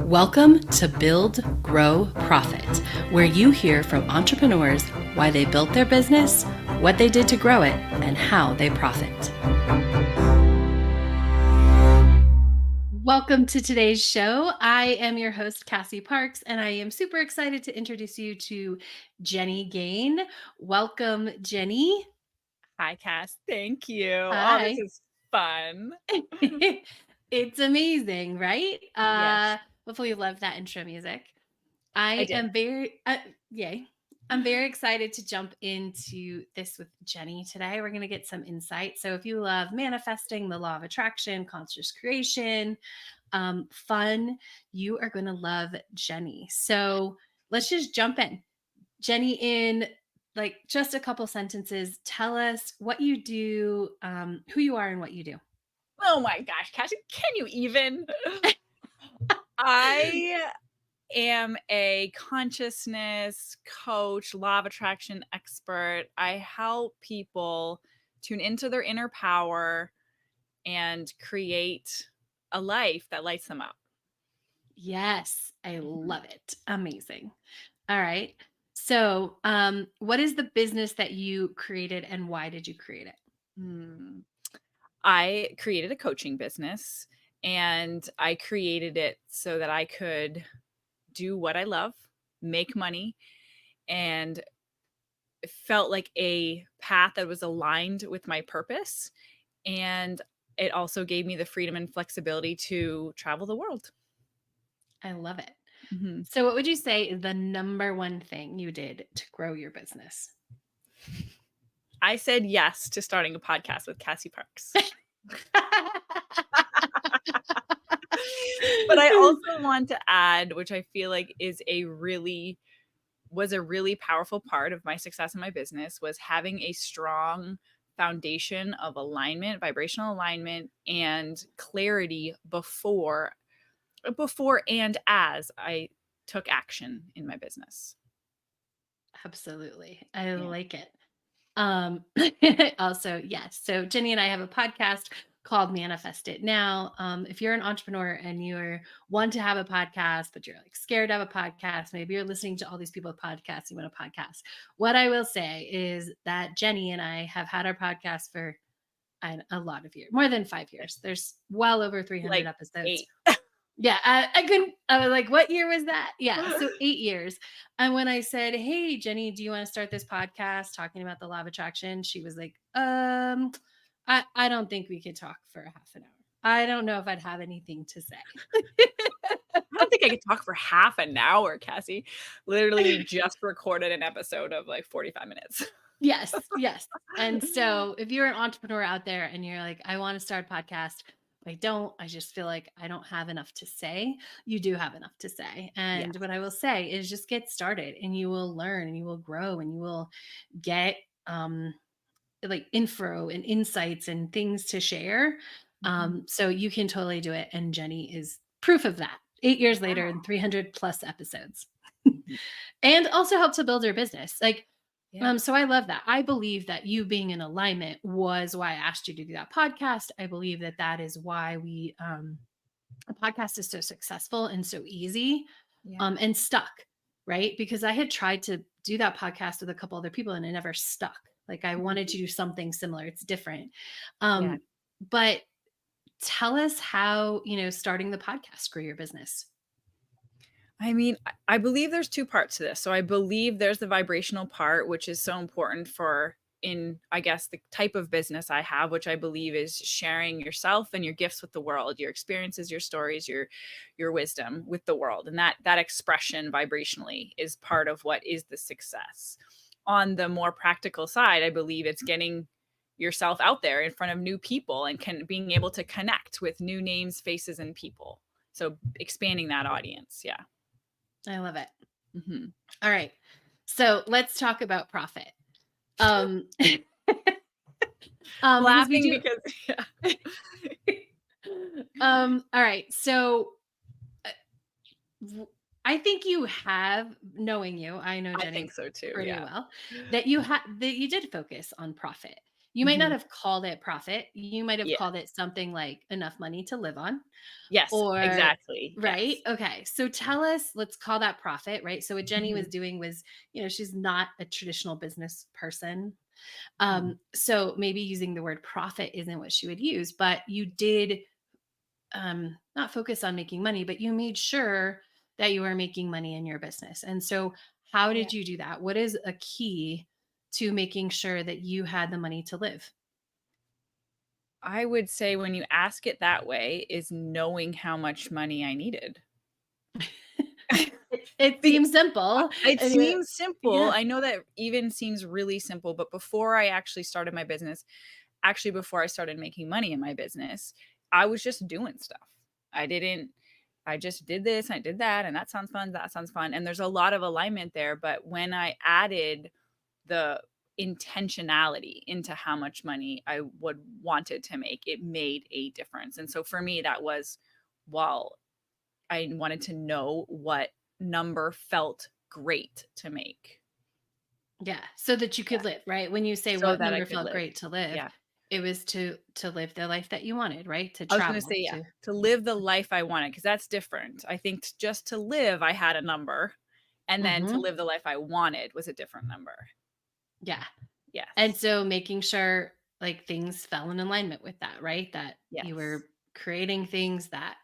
Welcome to Build, Grow, Profit, where you hear from entrepreneurs why they built their business, what they did to grow it, and how they profit. Welcome to today's show. I am your host, Cassie Parks, and I am super excited to introduce you to Ginny Gane. Welcome, Ginny. Hi, Cass. Thank you. Oh, this Hi. is fun. It's amazing, right? Yes, Hopefully you love that intro music. I I did. am very, yay. I'm very excited to jump into this with Ginny today. We're going to get some insight. So if you love manifesting, the law of attraction, conscious creation, fun, you are going to love Ginny. So let's just jump in. Ginny, in like just a couple sentences, tell us what you do, who you are and what you do. Oh my gosh, Cassie, can you even? I am a consciousness coach, law of attraction expert. I help people tune into their inner power and create a life that lights them up. Yes, I Mhm. love it. Amazing. All right. So, what is the business that you created and why did you create it? Hmm. I created a coaching business and I created it so that I could do what I love, make money, and it felt like a path that was aligned with my purpose. And it also gave me the freedom and flexibility to travel the world. I love it. Mhm. So, what would you say is the number one thing you did to grow your business? I said yes to starting a podcast with Cassie Parks. But I also want to add, which I feel like is a really was a really powerful part of my success in my business, was having a strong foundation of alignment, vibrational alignment, and clarity before and as I took action in my business. Absolutely. I Yeah. like it. Um, also, yes. So Jenny and I have a podcast called Manifest It Now. If you're an entrepreneur and you're want to have a podcast, but you're like scared to have a podcast, maybe you're listening to all these people with podcasts, you want a podcast. What I will say is that Jenny and I have had our podcast for a lot of years, more than 5 years. There's well over 300 Like episodes. 8. Yeah, I couldn't. I was like, "What year was that?" Yeah, so 8 years. And when I said, "Hey, Jenny, do you want to start this podcast talking about the law of attraction?" She was like, I don't think we could talk for a half an hour. I don't know if I'd have anything to say." I don't think I could talk for half an hour, Cassie. Literally, we just recorded an episode of like 45 minutes. Yes, yes. And so if you're an entrepreneur out there and you're like, I want to start a podcast, I don't, I just feel like I don't have enough to say. You do have enough to say. And Yes. what I will say is just get started and you will learn and you will grow and you will get like info and insights and things to share. Mhm. So you can totally do it. And Jenny is proof of that. 8 years later Wow. and 300 plus episodes. Mhm. And also help to build your business. Like Yeah. so I love that. I believe that you being in alignment was why I asked you to do that podcast. I believe that that is why a podcast is so successful and so easy, Yeah. and stuck, right? Because I had tried to do that podcast with a couple other people and it never stuck. Like I wanted Mhm. to do something similar. It's different. Yeah. But tell us how, starting the podcast grew your business. I mean, I believe there's 2 parts to this. So I believe there's the vibrational part, which is so important for in, I guess, the type of business I have, which I believe is sharing yourself and your gifts with the world, your experiences, your stories, your wisdom with the world. And that expression vibrationally is part of what is the success. On the more practical side, I believe it's getting yourself out there in front of new people and being able to connect with new names, faces, and people. So expanding that audience. Yeah. I love it. Mhm. All right. So let's talk about profit. Um, because we Laughing do. because yeah. All right. So uh, I think you have, knowing you, I know I Jenny think so too, pretty yeah. well, that you did focus on profit. You might not Mhm. have called it profit. You might have Yeah. called it something like enough money to live on Yes, or exactly. right? Yes. Okay. So tell us, let's call that profit, right? So what Jenny was Mhm, doing was, she's not a traditional business person. mhm. So maybe using the word profit isn't what she would use, but you did not focus on making money, but you made sure that you were making money in your business. And so, how Yeah. did you do that? What is a key to making sure that you had the money to live? I would say when you ask it that way is knowing how much money I needed. It Be seems simple. It And seems simple. yeah. I know that even seems really simple, but before I actually started my business, actually before I started making money in my business, I was just doing stuff. I didn't I just did this, I did that, and that sounds fun, that sounds fun. And there's a lot of alignment there, but when I added the intentionality into how much money I would wanted to make, it made a difference. And so for me, that was while I wanted to know what number felt great to make. Yeah, so that you Yeah. could live, right? When you say So what that I number could felt live. great to live, Yeah. it was to live the life that you wanted, right? To I was gonna travel, say, yeah, to to live the life I wanted, because that's different. I think just to live, I had a number, and then to Mhm. live the life I wanted was a different number. Yeah. And Yes. so making sure like things fell in alignment with that, right? That you Yes. were creating things that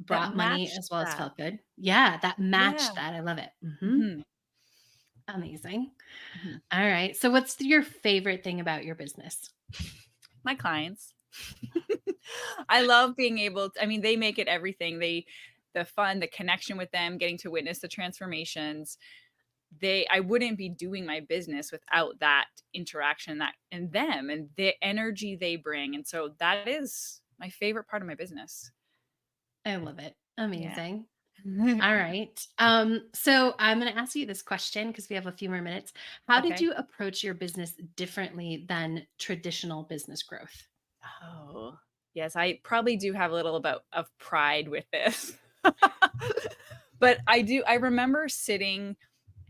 That brought money matched as well as that. felt good. Yeah, that Yeah. matched that. I love it. Mhm. Amazing. Mhm. All right. So what's your favorite thing about your business? My clients. I love being able I mean, they make it everything. The fun, the connection with them, getting to witness the transformations. I wouldn't be doing my business without that interaction that and them and the energy they bring. And so that is my favorite part of my business. I love it. Yeah. Amazing. All right. So I'm going to ask you this question because we have a few more minutes. How did Okay. you approach your business differently than traditional business growth? Oh, yes, I probably do have a little bit of pride with this. But I remember sitting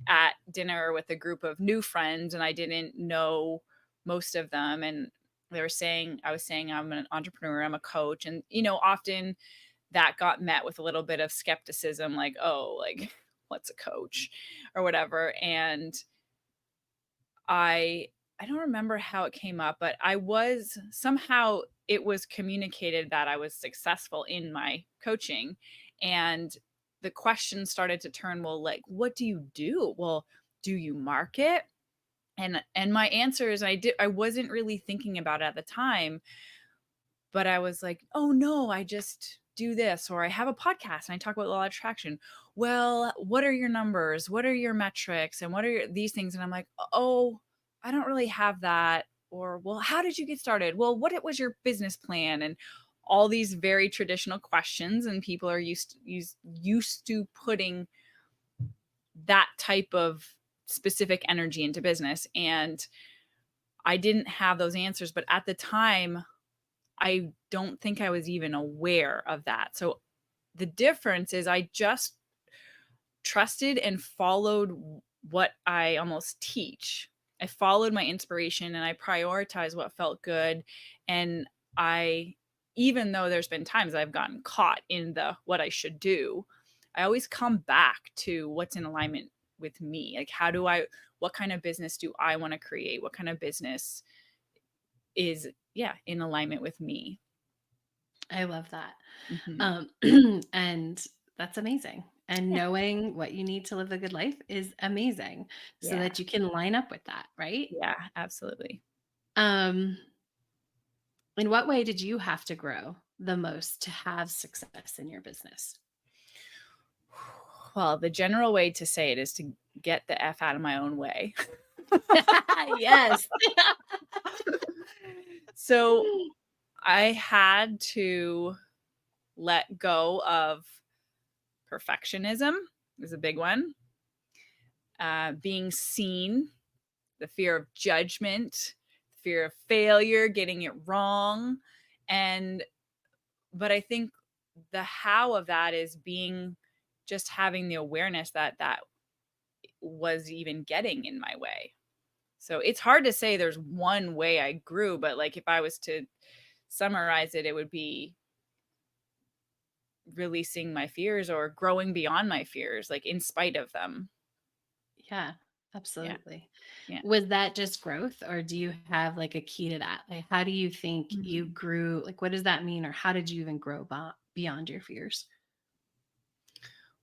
at dinner with a group of new friends, and I didn't know most of them, and I was saying I'm an entrepreneur, I'm a coach, and, often that got met with a little bit of skepticism, like, "Oh, like, what's a coach?" or whatever, and I I don't remember how it came up, but I was somehow it was communicated that I was successful in my coaching, and the question started to turn, "Well, like, what do you do?" "Well, do you market?" And my answer is I wasn't really thinking about it at the time, but I was like, "Oh, no, I just do this," or, "I have a podcast and I talk about law of attraction." "Well, what are your numbers? What are your metrics? And what are these things?" And I'm like, "Oh, I don't really have that." Or, "Well, how did you get started?" "Well, what was your business plan?" And all these very traditional questions, and people are used to putting that type of specific energy into business, and I didn't have those answers, but at the time, I don't think I was even aware of that. So the difference is I just trusted and followed what I almost teach. I followed my inspiration and I prioritized what felt good. And I, even though there's been times I've gotten caught in the what I should do, I always come back to what's in alignment with me. Like, what kind of business do I want to create? What kind of business is, yeah, in alignment with me? I love that. Mhm. Um, and that's amazing. And Yeah. knowing what you need to live a good life is amazing so Yeah. that you can line up with that, right? Yeah, absolutely. Um, in what way did you have to grow the most to have success in your business? Well, the general way to say it is to get the F out of my own way. Yes. So, I had to let go of perfectionism is a big one, being seen, the fear of judgment, fear of failure, getting it wrong, and but I think the how of that is just having the awareness that that was even getting in my way. So it's hard to say there's one way I grew, but like if I was to summarize it, it would be releasing my fears or growing beyond my fears, like in spite of them. Yeah, Yeah. absolutely. Yeah. Was that just growth, or do you have like a key to that? Like, how do you think you Mhm. grew? Like, what does that mean? Or how did you even grow beyond your fears?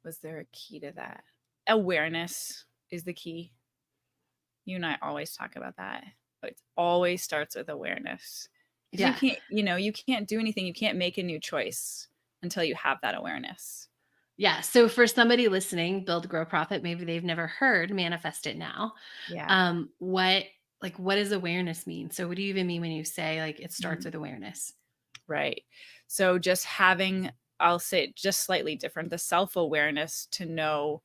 Was there a key to that? Awareness is the key. You and I always talk about that. It always starts with awareness. Because you Yeah. can't, you can't do anything. You can't make a new choice until you have that awareness. Yeah. So for somebody listening, build, grow, profit, maybe they've never heard manifest it now. Yeah. What what does awareness mean? So what do you even mean when you say like it starts Mhm. with awareness? Right. So just having, I'll say it just slightly different, the self-awareness to know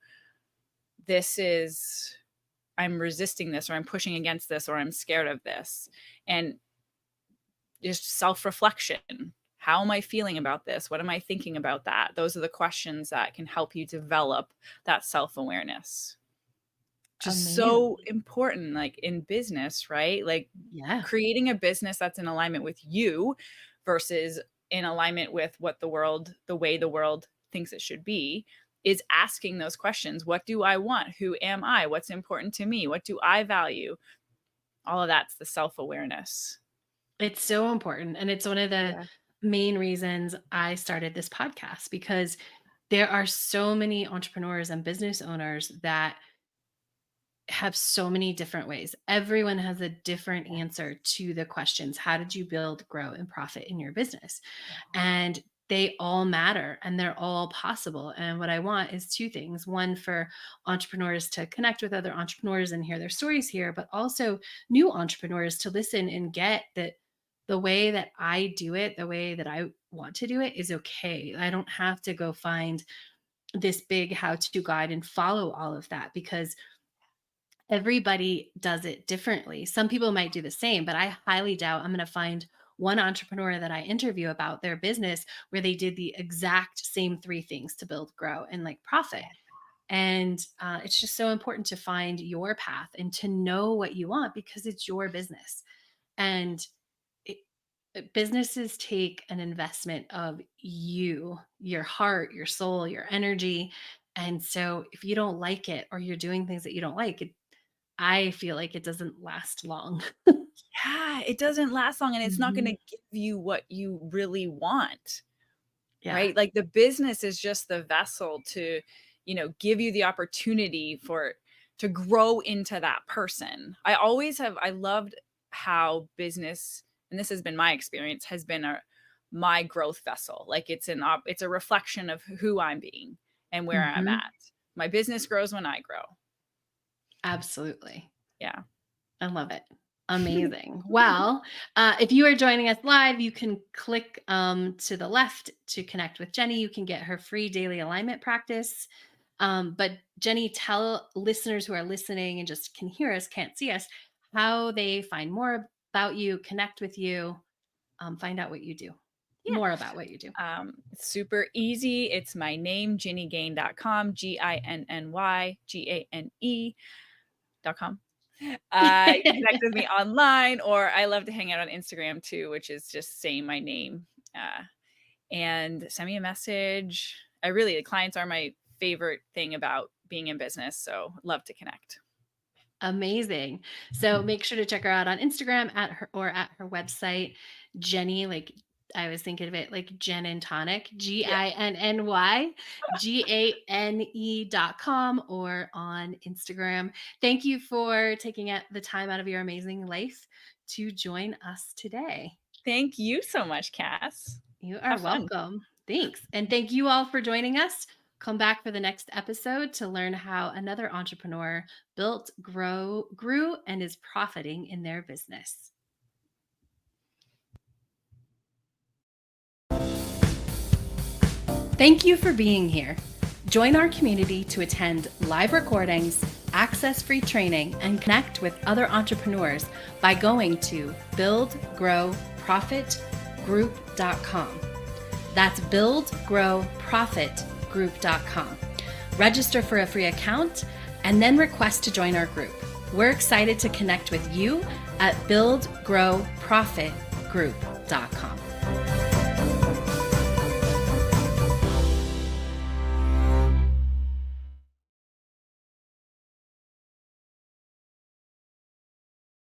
this is, I'm resisting this, or I'm pushing against this, or I'm scared of this. And just self-reflection. How am I feeling about this? What am I thinking about that? Those are the questions that can help you develop that self-awareness. Just so Amazing. important, like in business, right? Like Yeah. creating a business that's in alignment with you versus in alignment with what the way the world thinks it should be, is asking those questions. What do I want? Who am I? What's important to me? What do I value? All of that's the self-awareness. It's so important. And it's one of the Yeah. main reasons I started this podcast because there are so many entrepreneurs and business owners that have so many different ways. Everyone has a different answer to the questions. How did you build, grow, and profit in your business? And they all matter and they're all possible. And what I want is two things. One, for entrepreneurs to connect with other entrepreneurs and hear their stories here, but also new entrepreneurs to listen and get that the way that I do it, the way that I want to do it is okay. I don't have to go find this big how to guide and follow all of that because everybody does it differently. Some people might do the same, but I highly doubt I'm going to find one entrepreneur that I interview about their business where they did the exact same three things to build, grow, and like profit. And it's just so important to find your path and to know what you want because it's your business. And it, businesses take an investment of you, your heart, your soul, your energy. And so if you don't like it or you're doing things that you don't like, I feel like it doesn't last long. Yeah, it doesn't last long and it's not gonna Mhm. give you what you really want, Yeah. right? Like the business is just the vessel to, give you the opportunity to grow into that person. I loved how business, and this has been my experience, has been my growth vessel. Like it's a reflection of who I'm being and where I'm Mhm. at. My business grows when I grow. Absolutely. Yeah. I love it. Amazing. Well, if you are joining us live, you can click to the left to connect with Jenny. You can get her free daily alignment practice. But Jenny, tell listeners who are listening and just can hear us, can't see us, how they find more about you, connect with you, find out what you do, Yeah. more about what you do. It's super easy. It's my name, ginnygane.com, GINNYGANE.com. You can connect with me online, or I love to hang out on Instagram too, which is just saying my name. Uh, and send me a message. The clients are my favorite thing about being in business. So love to connect. Amazing. So make sure to check her out on Instagram at her or at her website, Jenny, like I was thinking of it like Jen and Tonic, Yeah. GINNYGANE.com or on Instagram. Thank you for taking the time out of your amazing life to join us today. Thank you so much, Cass. You are Have fun. welcome. Thanks. And thank you all for joining us. Come back for the next episode to learn how another entrepreneur built, grew, and is profiting in their business. Thank you for being here. Join our community to attend live recordings, access free training, and connect with other entrepreneurs by going to buildgrowprofitgroup.com. That's buildgrowprofitgroup.com. Register for a free account and then request to join our group. We're excited to connect with you at buildgrowprofitgroup.com.